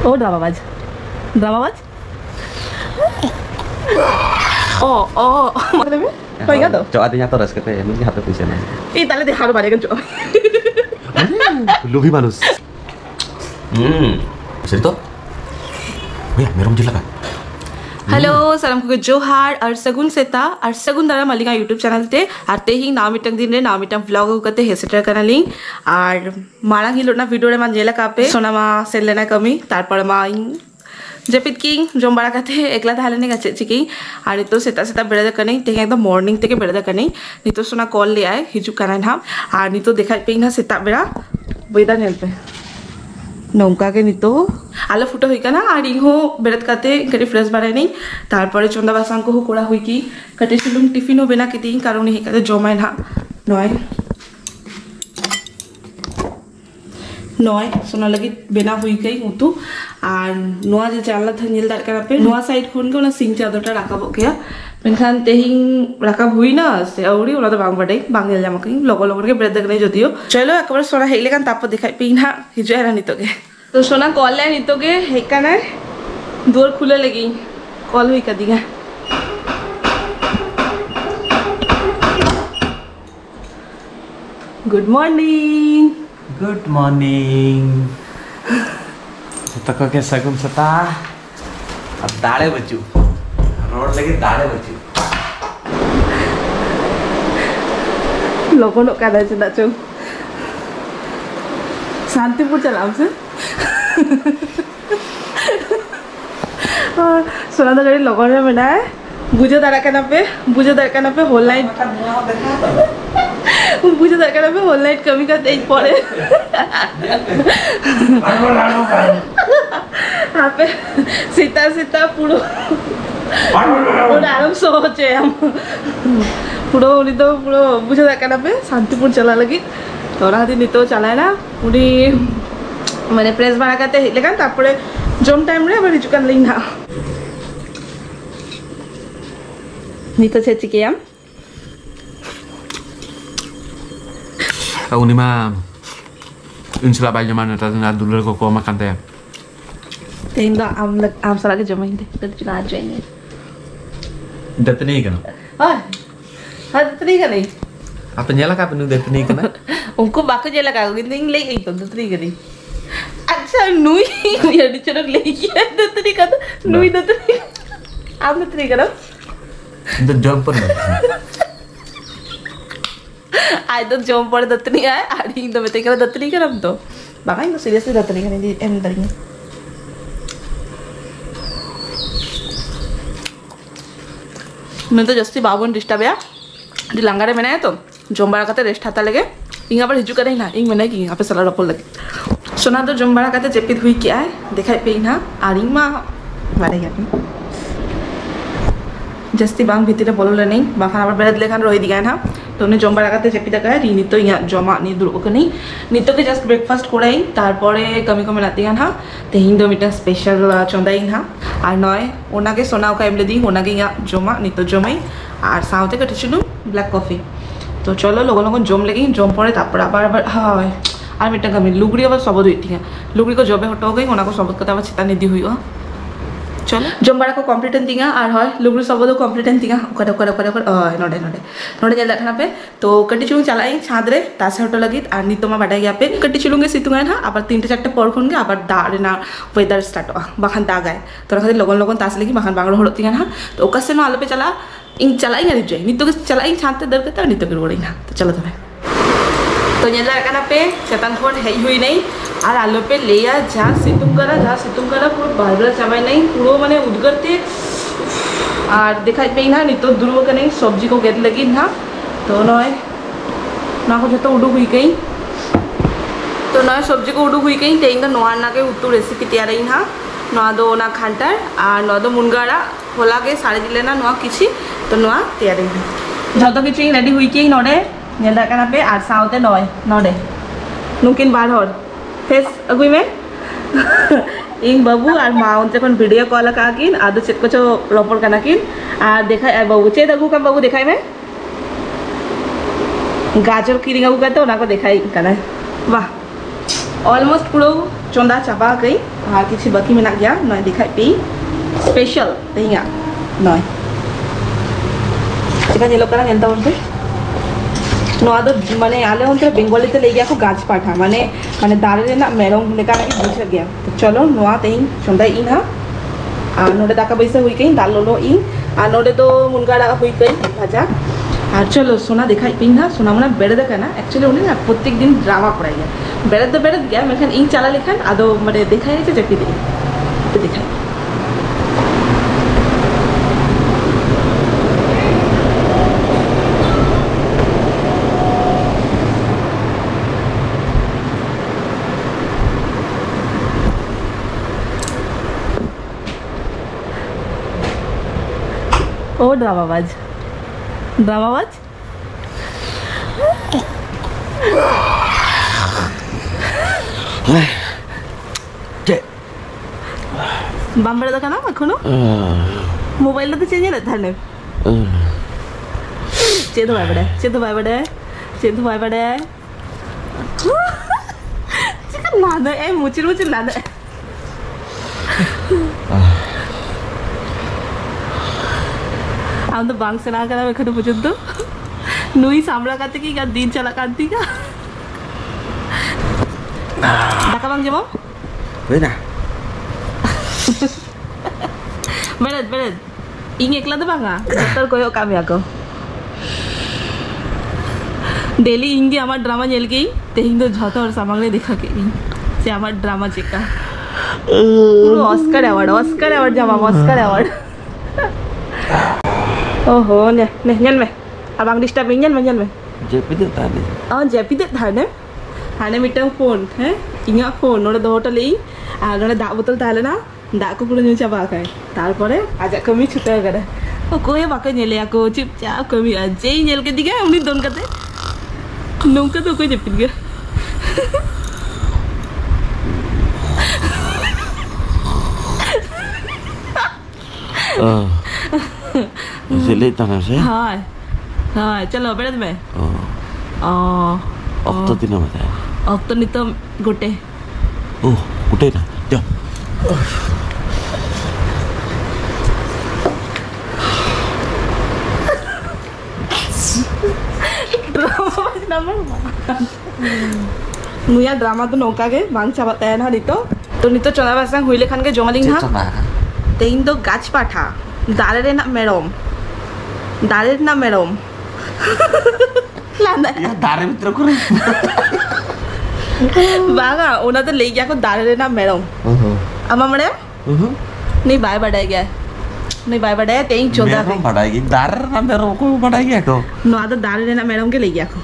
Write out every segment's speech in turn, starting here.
ओ ड्रामाबाज ड्रामाबाज मतलब paling atau cok artinya terus kata ya ini hati tulisan tali deh harus balik kan cok lebih malus bisa itu ya meron jela kan hello सलाम को जोहार और सगुन सेता और सगुन दारा मालिका यूट्यूब चैनल ते और ते ही नामिटंग दिन रे नामिटंग व्लॉग को कते हेसेटर करनाली और माला ही लोटना वीडियो रे मान जेला कापे सोनामा सेलेना कमी तारपर मा जपित की जमबाड़ा काते एकला थाले ने गचे चिकी और तो सेता सेता बेड़ा कने ते एकदम मॉर्निंग ते के बेड़ा कने नितो सोना कॉल ले आए हिजु कना ना और नितो देखा पे ना सेता बेड़ा वेदा नेल पे नौका के नितो आलो फुटो हुई ना और इहो बेरत काते कटी फ्रेश बारे नहीं तारपरे चंदा बासान को कोड़ा हुई की कटे सिलुम टिफिन बेना किती कारण ही काते जमाय ना नय नय सोना लगी बेना हुई गई उतु और नोआ जे चाला थनिल दार करा पे नोआ साइड खुन के ना सिंग चादरटा राकाबो गया मेनखान तेहिं राकाब हुई ना से औरी ओना तो बांग बडे बांग नेल जामकई लोगो लोगो के ब्रेड दगने जदियो चलो एकबार सोना हेले कान ताप देखाई पेना हिजो एरा नितो के तो सोना कॉल ले नितो के हेकाना door खुले लगी कॉल हुई कदिगा गुड मॉर्निंग तक के सगुन सता अब दाड़े बच्चू रोड लगे दाड़े बच्चू लोगों का दाचे दाचो शांतिपुर चलाम से सोना तो गड़ी लोगों ने बनाए बुझे दाड़ा पे होल नाइट बुझे दाड़ा पे होल नाइट कमी का तेज पड़े यहाँ पे सीता सीता पूरा आराम सोचे हम पूरा उन्हीं तो पूरा बुझे दाड़ा पे शांतिपुर चला लगी तो ना दिन तो चला है ना पूरी मैंने प्रेस बना करते लेकिन तापरे जम टाइम रे अब हिजुकान लें ना नितो छेची के हम kau ni mah insya Allah zaman itu nanti dulu kau makan teh तेंदा आम सारा के जमाइन दे तो चुना आ जाएंगे datang ni kan हाँ datang ni kan नहीं apa nyala kah penuh datang ni kan उनको बाकी जेला का गिंदिंग ले गई तो datang ni kan नहीं अच्छा नुई यार डिचरक ले गया datang ni kan नुई datang ni आम datang ni kan itu jam pun आई तो जम पड़े datang ni आए आड़ी तो मैं तेरे datang ni kan हम तो बाकी इनको सीरियसली datang ni kan नहीं एम दरिंग मैं तो जस्ती बाबून डिस्टर्ब या दी लंगारे में ना तो जम्बारा काते रेस्ट हाता लगे इंगा पर हिजू करे ना इंग में नहीं कि यहाँ पे सलाह रपोल लगे सोना तो जम्बारा काते जेपित हुई क्या है दिखाई पे ना आरिंग मा बारे क्या जस्ती बांग भीतर बोलो नहीं बाखान आप बेरद लेखान रोही दिखाए ना तो उन्हें जम्बारा काते जेपित का है नी तो यहाँ जमा नी दूर को नहीं नी तो के जस्ट ब्रेकफास्ट कोड़ा ही तारपरे कमी कमी लाती है ना ते हिंदो मीटर स्पेशल चंदा ही ना और नय ओना के सोना का एमले दी ओना के यहाँ जमा नी तो जमाई और साउथे कटे चलूँ ब्लैक कॉफी तो चलो लोगों लोगों जम लगी जम पड़े तापर आबार हाँ और मिट्टा कमी लुगड़ी अब सब हुई थी लुगड़ी को जबे हटो गई ओना को सब कता चिता निधि हुई चलो जमबाड़ा को कम्प्लीट दिंगा और है लुगड़ी सब कम्प्लीट दिंगा नोड़े नोड़े नोड़े जल देखना पे तो कटी चुलूंग चलाई छाद रे तासे हटो लगी और नितो मा बाटा गया पे कटी चुलूंगे सितुंगा ना अब 3-4 पर खुन के अब दाग ना वेदर स्टार्ट बाखान दागाय तो खातिर लगन लगन तास लगी बाखान बांगड़ हड़ती ना तो ओकासे नो आलो पे चला इन चलाई ना जाए नितो के चलाई छाते दर के नितो के रुड़ी ना तो चलो तबे तो नेला काना पे चेतन खोन हेई हुई नहीं और आलो पे लेया जहाँ सितुंग करा पूरा बारबरा चाबाई नहीं पूरा माने उदगरते और दिखाई पे ना नितो दुर्व का नहीं सब्जी को गेट लगी ना तो नय ना को जो उडुक हुई गई तो नय सब्जी को उडुक हुई गई तेंगा नोआ ना के उतु रेसिपी तैयार ही ना नोआ दो ना खांटार और नोआ दो मुनगाड़ा होला के साड़े दिले ना नोआ किसी तो नोआ तैयार ही जो तो किसी रेडी हुई की नोड़े नेला काना पे और साउते नय नोड़े नुकिन बार हर फेस अगुई में इन बाबू और माँ उनसे कौन वीडियो कॉल का किन आदो चेक को चो रोपड़ का किन और देखा बाबू चेत अगू का बाबू दिखाई में गाजर की रिंगा का तो ना को दिखाई करना है वाह ऑलमोस्ट पूरा चंदा चाबा गई और किसी बाकी में गया नय दिखाई पे स्पेशल तेहिया नय चिका जेलो करा एंता उनते नोआ दो माने आले उनते बेंगली ते ले गया को गाछ पाठा माने माने दारे रेना मेरम लेका ना बुझ गया तो चलो नोआ तेहिं चंदा इन हा आ नोडे दाका बैसा हुई कहीं दाल लोलो इन आ नोडे तो मुनगा दाका हुई कहीं भाजा আর চলো সোনা দেখাই পিং না সোনা মনে বেড়ে দেখে না অ্যাকচুয়ালি উনি না প্রত্যেক দিন ড্রামা করাই যায় বেড়ে গিয়া মেখান ইং চালা লেখান আদো মানে দেখাই গেছে চেপি দিই একটু দেখাই ও ড্রামাবাজ Dramabaज বাম্বারে দেখা না এখনো মোবাইলটা তো চেঞ্জ না থানে চেদো বাইবড়ে চিকন লাদে এই মুচির লাদে हम तो बांग से ना करा एखने पर्यंत नुई सामला काते की दिन चला कांती का ढाका बांग जमा बेना बेरद इंग एकला तो बांगा डॉक्टर कोयो काम याको डेली इंगे हमार ड्रामा जेल के तेहिं तो झतो और सामग्री देखा के से हमार ड्रामा चेका पूरा ऑस्कर अवार्ड जमा ऑस्कर अवार्ड ओहो ने nyel me abang disturb nyel me jepi de tane jepi de hane mitang phone he inga phone node dohota lei ar node da botol tale na da ko puro nyu chaba kai tarpore aja kami chuta gara o koye baka nyele ako chip cha kami ajei nyel ke diga uni don kate nongka to koy jepi diga Zilid tanah sih? Hai, चलो बेरद में Okto दिन मत है Okto nih तो गोटे गोटे ना जा मुया ड्रामा तो नौका के बांग चाबत है ना नितो तो नितो चला बासांग हुई लेखान के जोमालिंग हा तेहिं तो गाछ पाठा दारे रे ना मेरम लांदा ya dari mitra kure बागा ओना तो ले गया को दारे रे ना मेरम अमा मरे नहीं बाय बढ़ाया तेहिं चोदा मेरम बढ़ाएगी दारे ना मेरम को बढ़ाएगी को नो आदो दारे रे ना मेरम के ले गया को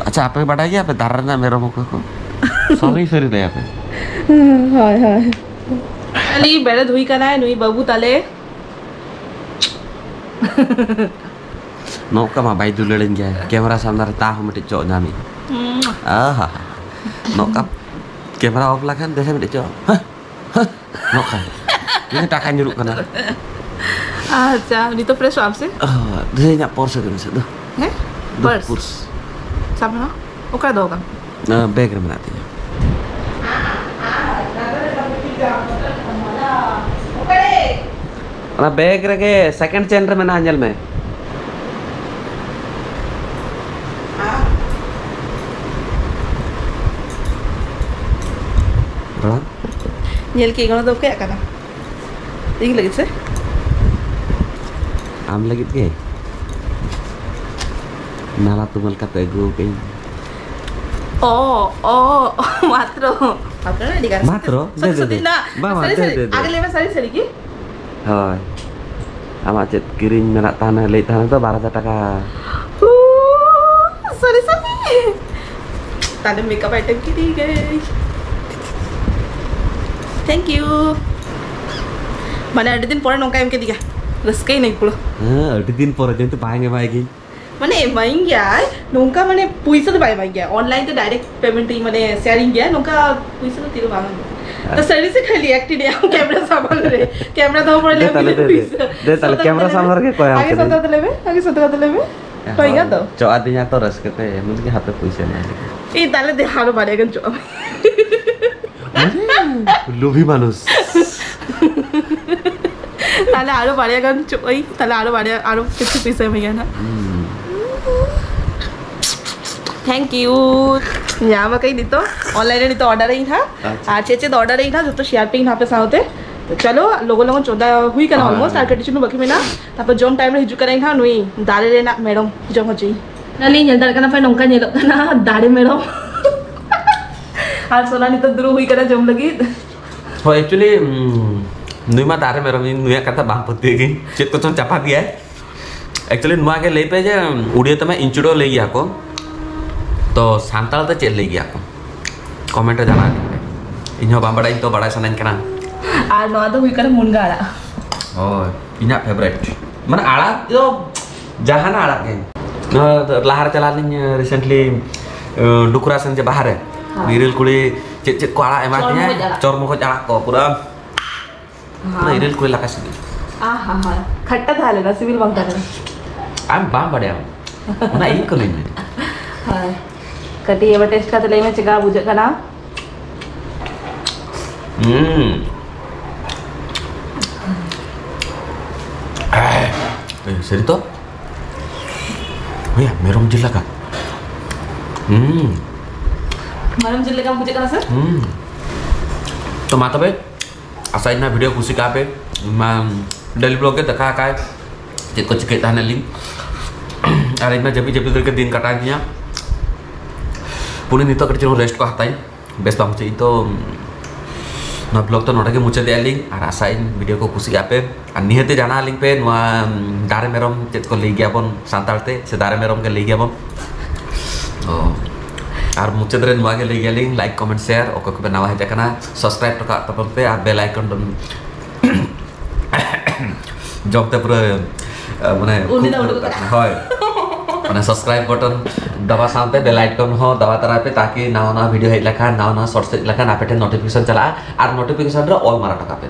अच्छा आप बढ़ाएगी आप दारे ना मेरम को सॉरी दे आप हाय अली बेरे धुई का ना नुई बाबू ताले नौका मा बाई दुलेड़न गया कैमरा सामने रहता हम मटे चो नामी आहा नौका कैमरा ऑफ लाkan दे मटे चो नौका ini takkan nyuruk kana अच्छा ini तो फ्रेश आपसे दे nya पर्स के मिसे दो हैं पर्स सामने ना ओका दो का बैग में आते हैं ना बैग रखे सेकंड चैनल में ना अंजल में nyel ki gono do kayak kana ing lagi se am lagi ke nala tumal kata ego ke matro na digas matro de na agak lewat sari ki hoy ama cet kiring menak tanah le tanah to 12 taka sari tadi makeup item ki di guys thank you माने 8 दिन परे नौका MK दिगा रस्के नहीं पुरो 8 दिन परे दिन तो पाएंगे मायगी माने माइंग यार नौका माने पैसा तो पाए गया ऑनलाइन तो डायरेक्ट पेमेंट ही माने शेयरिंग गया नौका पैसा तो तीरो मांग तो सरी से खाली एक्टिव है कैमरा सामान रे कैमरा तो पड़े ले दे ताले कैमरा सामान के कोई आगे सता तो लेबे कोई या तो चो आदिnya तो रस्के पे मुझे हाथ पे पैसा नहीं এই তাহলে দে আরো বাড়িয়ে গেল চো লোভী মানুষ তাহলে আরো বাড়িয়ে গেল ওই তাহলে আরো বাড়িয়ে আরো কিছু পিসে ভैया না थैंक यू यहाँ में कहीं नहीं तो ऑनलाइन नहीं तो ऑर्डर ही था अच्छे अच्छे ऑर्डर ही था जो तो शेयर पे यहाँ पे साथ होते तो चलो लोगों चौदह हुई करना ऑलमोस्ट आर कटी चुनु बाकी में ना तब जोम टाइम रे हिजू करेंगे हाँ नुई दारे रे ना मैडम जोम हो जाई नाली nyel dar kana fa nongka nyelok kana दारे मैडम आज सोना नहीं तो दूर हुई करना जोम लगी हो एक्चुअली नुई मा दारे मेरम नुई कथा बांग पत्ती की चेत को चों चापा दिया एक्चुअली नुआ के ले पे जे उड़िया तो मैं इंचुडो ले गया को तो सांताल तो चेत ले गया को कमेंट जाना इन बाम बड़ा तो बड़ा सनाइन कना আর নয়া তো হুই করে মুনগা আড়া ও ইনা ফেভারিট মানে আড়া তো জাহানা আড়া के लाहार चला लिंग रिसेंटली डुकरा सन जे बाहर है इरेल कुड़ी चेत चेत को आड़ा एमा nya चोरमो को आड़ा को पूरा ना इरेल कुड़ी लाका सिबी आहा हा खट्टा झाले ना सिविल बंग करे आम बाम बड़े ना ई को लिंग हाय कटी एवर टेस्ट का तले में चिका बुझ कना सरी तो भैया मेरम जिला का मरम जिले का मुझे कना सर तो माता पे असा इना वीडियो खुशी का पे डेली ब्लॉग के देखा का जित को चिकेता ने लिंक अरे मैं जब भी करके दिन कटा दिया पुणे नितो कर रेस्ट को हताई बेस्ट बांग तो ना ब्लॉग तो नोटा के मुझे दे लिंक और आसाइन वीडियो को खुशी आपे और निहते जाना लिंक पे नवा दारे मेरम चेत को ले गया बन सांतालते से दारे मेरम के ले गया बन और मुझे दरे नवा के ले गया लिंक लाइक कमेंट शेयर और को नवा है जाकना सब्सक्राइब तो का तपन पे और बेल आइकन डन जब तक पूरा माने হয় মানে সাবস্ক্রাইব বাটন दबा सामते बेल आइकन हो दबा तरह पे ताकि नवा नवा वीडियो है लखा नवा नवा शॉर्ट्स लखा ना पे नोटिफिकेशन चला और नोटिफिकेशन रे ऑल मारा टका पे